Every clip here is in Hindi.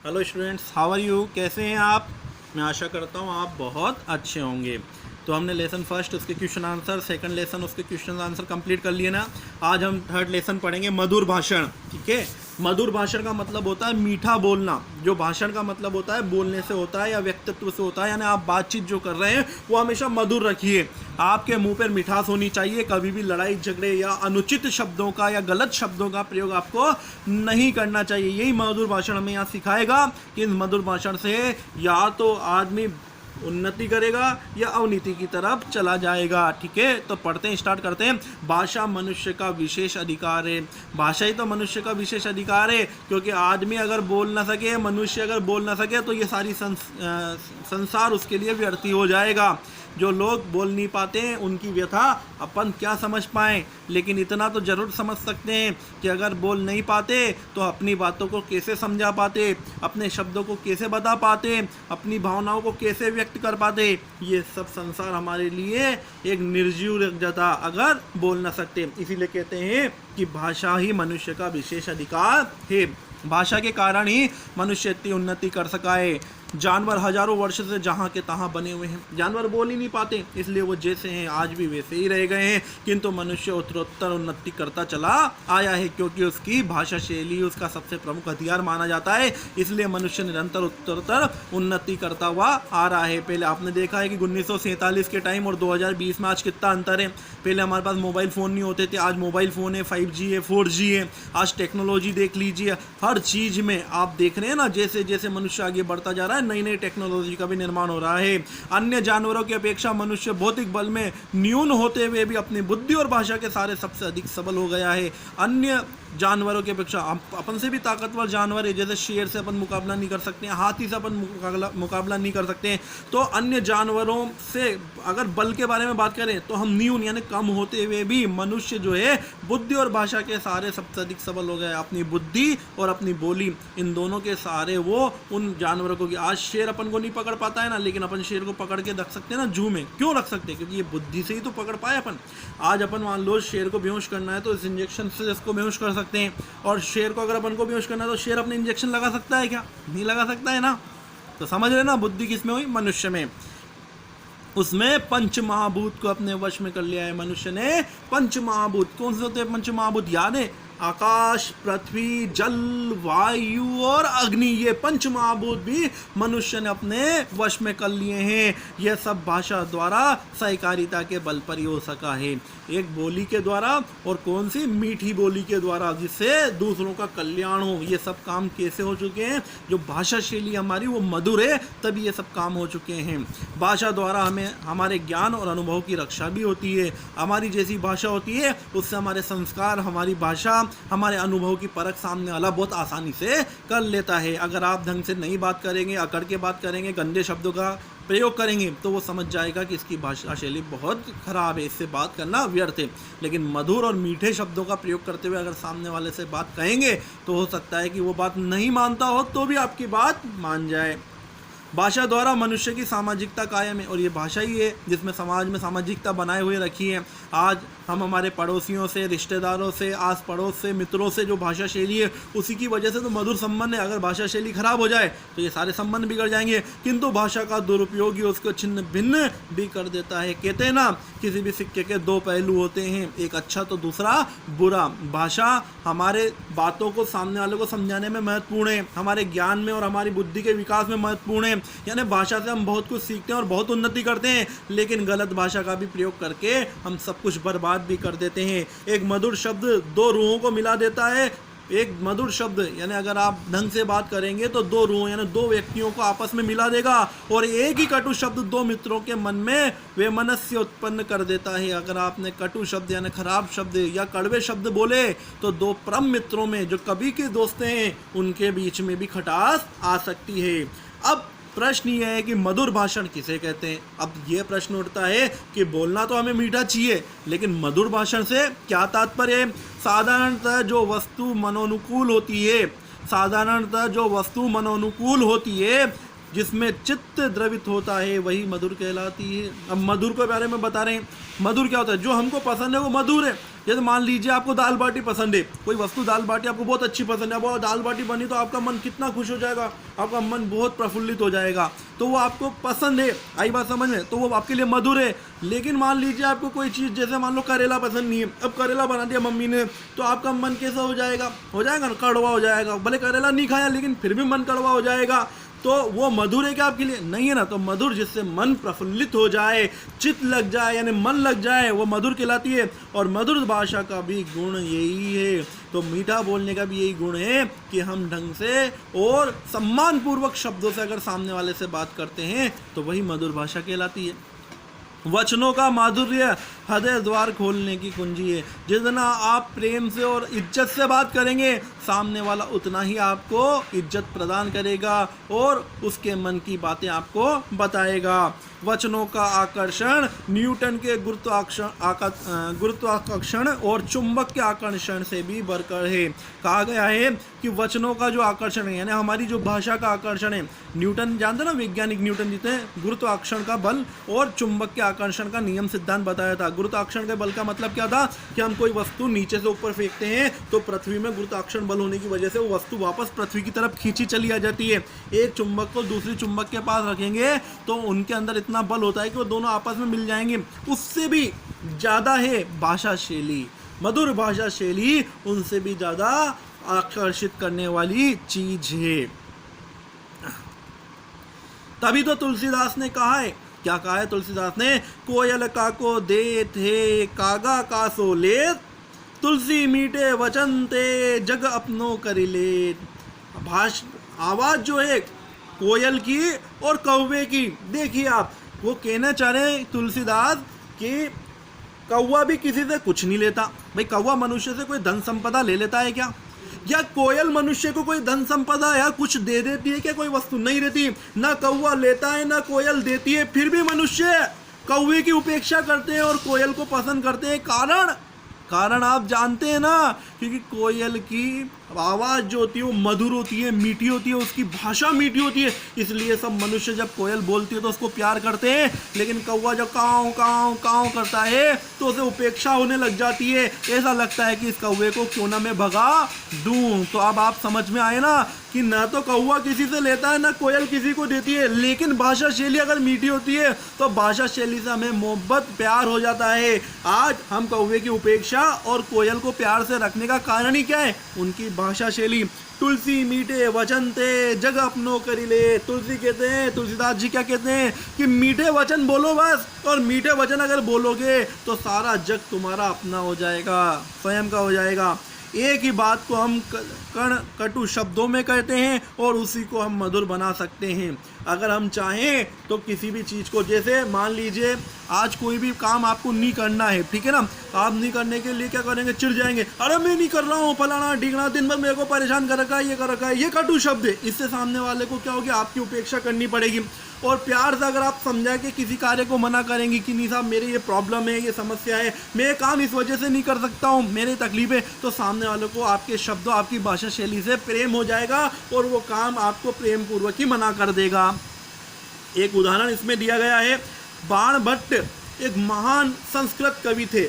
Hello students, how are you? कैसे हैं आप? मैं आशा करता हूँ आप बहुत अच्छे होंगे। तो हमने लेसन फर्स्ट उसके क्वेश्चन आंसर, सेकंड लेसन उसके क्वेश्चन आंसर कंप्लीट कर लिए ना। आज हम थर्ड लेसन पढ़ेंगे मधुर भाषण। ठीक है, मधुर भाषण का मतलब होता है मीठा बोलना। जो भाषण का मतलब होता है बोलने से होता है या व्यक्तित्व से होता है, यानी आप बातचीत जो कर रहे हैं वो हमेशा मधुर रखिए। आपके मुंह पर मिठास होनी चाहिए। कभी भी लड़ाई झगड़े या अनुचित शब्दों का या गलत शब्दों का प्रयोग आपको नहीं करना चाहिए। यही मधुर भाषण हमें यहाँ सिखाएगा कि इस मधुर भाषण से या तो आदमी उन्नति करेगा या अवनीति की तरफ चला जाएगा। ठीक है, तो पढ़ते हैं, स्टार्ट करते हैं। भाषा मनुष्य का विशेष अधिकार है। भाषा ही तो मनुष्य का विशेष अधिकार है, क्योंकि आदमी अगर बोल ना सके, मनुष्य अगर बोल ना सके तो ये सारी संसार उसके लिए व्यर्थ हो जाएगा। जो लोग बोल नहीं पाते हैं उनकी व्यथा अपन क्या समझ पाएँ, लेकिन इतना तो ज़रूर समझ सकते हैं कि अगर बोल नहीं पाते तो अपनी बातों को कैसे समझा पाते, अपने शब्दों को कैसे बता पाते, अपनी भावनाओं को कैसे व्यक्त कर पाते। ये सब संसार हमारे लिए एक निर्जीव रख जाता अगर बोल ना सकते। इसीलिए कहते हैं कि भाषा ही मनुष्य का विशेष अधिकार है। भाषा के कारण ही मनुष्य इतनी उन्नति कर सका है। जानवर हजारों वर्ष से जहाँ के तहाँ बने हुए हैं। जानवर बोल ही नहीं पाते, इसलिए वो जैसे हैं आज भी वैसे ही रह गए हैं, किंतु मनुष्य उत्तरोत्तर उन्नति करता चला आया है, क्योंकि उसकी भाषा शैली उसका सबसे प्रमुख हथियार माना जाता है। इसलिए मनुष्य निरंतर उत्तरोत्तर उन्नति करता हुआ आ रहा है। पहले आपने देखा है कि 1947 के टाइम और 2020 में आज कितना अंतर है। पहले हमारे पास मोबाइल फ़ोन नहीं होते थे, आज मोबाइल फ़ोन है, 5G है, 4G है। आज टेक्नोलॉजी देख लीजिए, हर चीज़ में आप देख रहे हैं ना, जैसे जैसे मनुष्य आगे बढ़ता जा रहा है नई नई टेक्नोलॉजी का भी निर्माण हो रहा है। अन्य जानवरों की अपेक्षा मनुष्य भौतिक बल में न्यून होते हुए भी अपनी बुद्धि और भाषा के सारे सबसे अधिक सबल हो गया है। अन्य जानवरों की अपेक्षा अपन से भी ताकतवर जानवर है, जैसे शेर से अपन मुकाबला नहीं कर सकते हैं, हाथी से अपन मुकाबला नहीं कर सकते हैं। तो अन्य जानवरों से अगर बल के बारे में बात करें तो हम न्यून यानी कम होते हुए भी मनुष्य जो है बुद्धि और भाषा के सारे सबसे अधिक सबल हो गया है। अपनी बुद्धि और अपनी बोली, इन दोनों के सारे वो उन जानवरों को, आज शेर अपन को नहीं पकड़ पाता है ना, लेकिन अपन शेर को पकड़ के रख सकते हैं ना जू में। क्यों रख सकते हैं? क्योंकि ये बुद्धि से ही तो पकड़ पाए अपन। आज अपन मान लो शेर को बेहोश करना है तो इस इंजेक्शन से इसको बेहोश कर सकते हैं, और शेर को अगर अपन को बेहोश करना है तो शेर अपने इंजेक्शन लगा सकता है क्या? नहीं लगा सकता है ना। तो समझ रहे ना, बुद्धि किसमें हुई? मनुष्य में। उसमें पंच महाभूत को अपने वश में कर लिया है मनुष्य ने। पंच महाभूत कौन से होते हैं? पंच महाभूत याद है? आकाश, पृथ्वी, जल, वायु और अग्नि, ये पंच महाभूत भी मनुष्य ने अपने वश में कर लिए हैं। यह सब भाषा द्वारा सहकारिता के बल पर ही हो सका है। एक बोली के द्वारा, और कौन सी? मीठी बोली के द्वारा, जिससे दूसरों का कल्याण हो। ये सब काम कैसे हो चुके हैं? जो भाषा शैली हमारी वो मधुर है, तभी ये सब काम हो चुके हैं। भाषा द्वारा हमें हमारे ज्ञान और अनुभव की रक्षा भी होती है। हमारी जैसी भाषा होती है उससे हमारे संस्कार, हमारी भाषा, हमारे अनुभव की परख सामने वाला बहुत आसानी से कर लेता है। अगर आप ढंग से नहीं बात करेंगे, अकड़ के बात करेंगे, गंदे शब्दों का प्रयोग करेंगे, तो वो समझ जाएगा कि इसकी भाषा शैली बहुत खराब है, इससे बात करना व्यर्थ है। लेकिन मधुर और मीठे शब्दों का प्रयोग करते हुए अगर सामने वाले से बात कहेंगे तो हो सकता है कि वो बात नहीं मानता हो तो भी आपकी बात मान जाए। भाषा द्वारा मनुष्य की सामाजिकता कायम है, और ये भाषा ही है जिसमें समाज में सामाजिकता बनाए हुए रखी है। आज हम हमारे पड़ोसियों से, रिश्तेदारों से, आस पड़ोस से, मित्रों से जो भाषा शैली है उसी की वजह से तो मधुर संबंध है। अगर भाषा शैली खराब हो जाए तो ये सारे संबंध बिगड़ जाएंगे। किंतु भाषा का दुरुपयोग ही उसको छिन्न भिन्न भी कर देता है। कहते हैं ना, किसी भी सिक्के के दो पहलू होते हैं, एक अच्छा तो दूसरा बुरा। भाषा हमारे बातों को सामने वाले को समझाने में महत्वपूर्ण है, हमारे ज्ञान में और हमारी बुद्धि के विकास में महत्वपूर्ण है। यानी भाषा से हम बहुत कुछ सीखते हैं और बहुत उन्नति करते हैं, लेकिन गलत भाषा का भी प्रयोग करके हम सब कुछ बर्बाद भी कर देते हैं। एक मधुर शब्द दो रूहों को मिला देता है। एक मधुर शब्द यानी अगर आप ढंग से बात करेंगे तो दो रूहों यानी दो व्यक्तियों को आपस में मिला देगा, और एक ही कटु शब्द दो मित्रों के मन में वैमनस्य उत्पन्न कर देता है। अगर आपने कटु शब्द यानी खराब शब्द या कड़वे शब्द बोले तो दो परम मित्रों में जो कभी के दोस्त हैं उनके बीच में भी खटास आ सकती है। अब प्रश्न ये है कि मधुर भाषण किसे कहते हैं? अब ये प्रश्न उठता है कि बोलना तो हमें मीठा चाहिए, लेकिन मधुर भाषण से क्या तात्पर्य है? साधारणतः जो वस्तु मनोनुकूल होती है, साधारणतः जो वस्तु मनोनुकूल होती है जिसमें चित्त द्रवित होता है वही मधुर कहलाती है। अब मधुर के बारे में बता रहे हैं। मधुर क्या होता है? जो हमको पसंद है वो मधुर है। जैसे मान लीजिए आपको दाल बाटी पसंद है, कोई वस्तु दाल बाटी आपको बहुत अच्छी पसंद है, वो दाल बाटी बनी तो आपका मन कितना खुश हो जाएगा, आपका मन बहुत प्रफुल्लित हो जाएगा, तो वो आपको पसंद है। आई बात समझ में? तो वो आपके लिए मधुर है। लेकिन मान लीजिए आपको कोई चीज़, जैसे मान लो करेला पसंद नहीं है, अब करेला बना दिया मम्मी ने, तो आपका मन कैसा हो जाएगा? हो जाएगा ना, कड़वा हो जाएगा। भले करेला नहीं खाया लेकिन फिर भी मन कड़वा हो जाएगा। तो वो मधुर है क्या आपके लिए? नहीं है ना। तो मधुर जिससे मन प्रफुल्लित हो जाए, चित्त लग जाए, यानी मन लग जाए, वो मधुर कहलाती है। और मधुर भाषा का भी गुण यही है। तो मीठा बोलने का भी यही गुण है कि हम ढंग से और सम्मानपूर्वक शब्दों से अगर सामने वाले से बात करते हैं तो वही मधुर भाषा कहलाती है। वचनों का माधुर्य हृदय द्वार खोलने की कुंजी है। जितना आप प्रेम से और इज्जत से बात करेंगे, सामने वाला उतना ही आपको इज्जत प्रदान करेगा और उसके मन की बातें आपको बताएगा। वचनों का आकर्षण न्यूटन के गुरुत्वाकर्षण और चुंबक के आकर्षण से भी बढ़कर है। कहा गया है कि वचनों का जो आकर्षण है, यानी हमारी जो भाषा का आकर्षण है, न्यूटन जानते ना, वैज्ञानिक न्यूटन जीते हैं, गुरुत्वाकर्षण का बल और चुंबक के आकर्षण का नियम सिद्धांत बताया था। गुरुत्वाकर्षण के बल का मतलब क्या था कि हम कोई वस्तु नीचे से ऊपर फेंकते हैं तो पृथ्वी में गुरुत्वाकर्षण बल होने की वजह से वो वस्तु वापस पृथ्वी की तरफ खींची चली आ जाती है। एक चुंबक को दूसरी चुंबक के पास रखेंगे तो उनके अंदर इतना बल होता है कि वो दोनों आपस में मिल जाएंगे। उससे भी ज़्यादा है भाषा शैली, मधुर भाषा शैली उनसे भी ज़्यादा आकर्षित करने वाली चीज है। तभी तो तुलसीदास ने कहा है, क्या कहा है तुलसीदास ने? कोयल का को दे थे कागा का सो ले, तुलसी मीठे वचन ते जग अपनो करी ले। आवाज जो है कोयल की और कौवे की, देखिए आप, वो कहना चाह रहे हैं तुलसीदास कि कौवा भी किसी से कुछ नहीं लेता। भाई कौवा मनुष्य से कोई धन संपदा ले लेता है क्या? या कोयल मनुष्य को कोई धन संपदा या कुछ दे देती है क्या? कोई वस्तु नहीं रहती। ना कौवा लेता है ना कोयल देती है, फिर भी मनुष्य कौवे की उपेक्षा करते हैं और कोयल को पसंद करते हैं। कारण आप जानते हैं ना, क्योंकि कोयल की आवाज़ जो होती है वो मधुर होती है, मीठी होती है, उसकी भाषा मीठी होती है, इसलिए सब मनुष्य जब कोयल बोलती है तो उसको प्यार करते हैं। लेकिन कौवा जब काँव काँव काँव करता है तो उसे उपेक्षा होने लग जाती है। ऐसा लगता है कि इस कौवे को क्यों ना मैं भगा दूँ। तो अब आप समझ में आए ना कि ना तो कौवा किसी से लेता है ना कोयल किसी को देती है। लेकिन भाषा शैली अगर मीठी होती है तो भाषा शैली से हमें मोहब्बत प्यार हो जाता है। आज हम कौवे की उपेक्षा और कोयल को प्यार से रखने का कारण ही क्या है? उनकी भाषा शैली। तुलसी मीठे वचन ते जग अपनो करी ले। तुलसी कहते हैं, तुलसीदास जी क्या कहते हैं कि मीठे वचन बोलो बस, और मीठे वचन अगर बोलोगे तो सारा जग तुम्हारा अपना हो जाएगा, स्वयं का हो जाएगा। एक ही बात को हम कटु शब्दों में कहते हैं और उसी को हम मधुर बना सकते हैं। अगर हम चाहें तो किसी भी चीज़ को, जैसे मान लीजिए आज कोई भी काम आपको नहीं करना है, ठीक है ना, आप नहीं करने के लिए क्या करेंगे? चिढ़ जाएंगे, अरे मैं नहीं कर रहा हूँ, फलाना ढीकना, दिन भर मेरे को परेशान कर रखा है, ये कर रखा है। ये कटु शब्द है। इससे सामने वाले को क्या होगी? आपकी उपेक्षा करनी पड़ेगी। और प्यार से अगर आप समझा के किसी कार्य को मना करेंगी कि नहीं साहब मेरे ये प्रॉब्लम है, ये समस्या है, मैं ये काम इस वजह से नहीं कर सकता हूँ, मेरी तकलीफ है, तो सामने वाले को आपके शब्दों, आपकी भाषा शैली से प्रेम हो जाएगा और वो काम आपको प्रेम पूर्वक ही मना कर देगा। एक उदाहरण इसमें दिया गया है। बाणभट्ट एक महान संस्कृत कवि थे।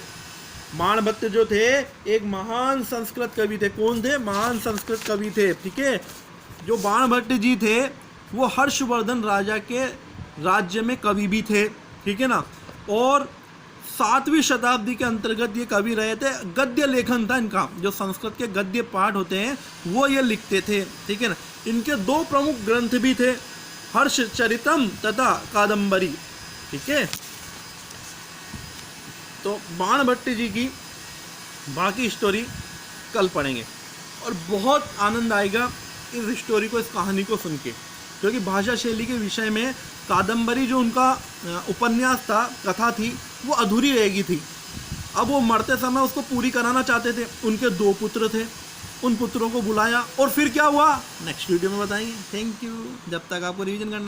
बाणभट्ट जो थे एक महान संस्कृत कवि थे। कौन थे? महान संस्कृत कवि थे, ठीक है। जो बाणभट्ट जी थे वो हर्षवर्धन राजा के राज्य में कवि भी थे, ठीक है ना। और 7वीं शताब्दी के अंतर्गत ये कवि रहे थे। गद्य लेखन था इनका, जो संस्कृत के गद्य पाठ होते हैं वो ये लिखते थे, ठीक है ना। इनके 2 प्रमुख ग्रंथ भी थे, हर्षचरितम तथा कादंबरी, ठीक है। तो बाणभट्ट जी की बाकी स्टोरी कल पढ़ेंगे और बहुत आनंद आएगा इस स्टोरी को, इस कहानी को सुन के, क्योंकि भाषा शैली के विषय में कादंबरी जो उनका उपन्यास था, कथा थी, वो अधूरी रहेगी थी। अब वो मरते समय उसको पूरी कराना चाहते थे। उनके 2 पुत्र थे, उन पुत्रों को बुलाया और फिर क्या हुआ नेक्स्ट वीडियो में बताएंगे। Thank you. जब तक आपको रिवीजन करना है।